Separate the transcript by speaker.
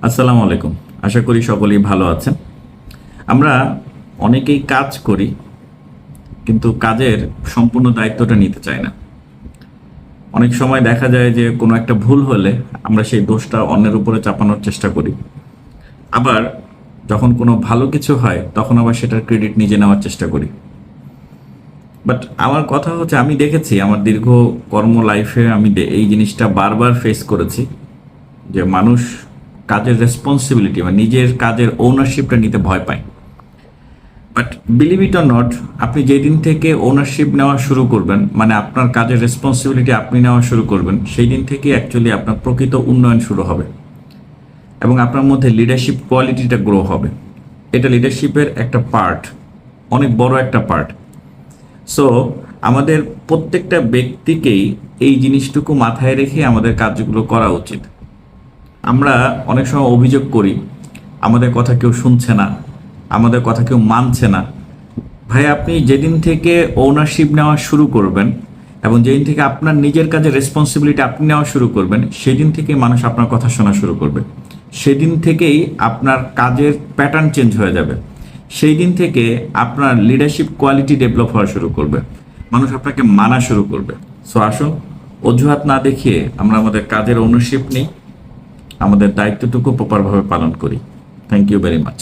Speaker 1: আসসালামু আলাইকুম। আশা করি সকলেই ভালো আছেন। আমরা অনেকেই কাজ করি, কিন্তু কাজের সম্পূর্ণ দায়িত্বটা নিতে চাই না। অনেক সময় দেখা যায় যে কোনো একটা ভুল হলে আমরা সেই দোষটা অন্যের উপরে চাপানোর চেষ্টা করি। আবার যখন কোনো ভালো কিছু হয় তখন আবার সেটার ক্রেডিট নিজে নেওয়ার চেষ্টা করি। বাট আমার কথা হচ্ছে, আমি দেখেছি আমার দীর্ঘ কর্ম লাইফে আমি এই জিনিসটা বারবার ফেস করেছি যে মানুষ কাজের রেসপন্সিবিলিটি বা নিজের কাজের ওনারশিপটা নিতে ভয় পায়। But believe it or not, আপনি যেদিন থেকে ওনারশিপ নেওয়া শুরু করবেন, মানে আপনার কাজের রেসপন্সিবিলিটি আপনি নেওয়া শুরু করবেন, সেই দিন থেকে অ্যাকচুয়ালি আপনার প্রকৃত উন্নয়ন শুরু হবে এবং আপনার মধ্যে লিডারশিপ কোয়ালিটিটা গ্রো হবে। এটা লিডারশিপের একটা পার্ট, অনেক বড় একটা পার্ট। সো আমাদের প্রত্যেকটা ব্যক্তিকেই এই জিনিসটুকু মাথায় রেখে আমাদের কাজগুলো করা উচিত। আমরা অনেক সময় অভিযোগ করি আমাদের কথা কেউ শুনছে না, আমাদের কথা কেউ মানছে না। ভাই, আপনি যেদিন থেকে ওনারশিপ নেওয়া শুরু করবেন এবং যেদিন থেকে আপনার নিজের কাজের রেসপন্সিবিলিটি আপনি নেওয়া শুরু করবেন, সেদিন থেকে মানুষ আপনার কথা শোনা শুরু করবে। সেদিন থেকেই আপনার কাজের প্যাটার্ন চেঞ্জ হয়ে যাবে। সেই দিন থেকে আপনার লিডারশিপ কোয়ালিটি ডেভেলপ হওয়া শুরু করবে, মানুষ আপনাকে মানা শুরু করবে। সো আসুন, অজুহাত না দেখিয়ে আমরা আমাদের কাজের ওনারশিপ নিই, আমাদের দায়িত্বটুকু প্রপারভাবে পালন করি। Thank you very much.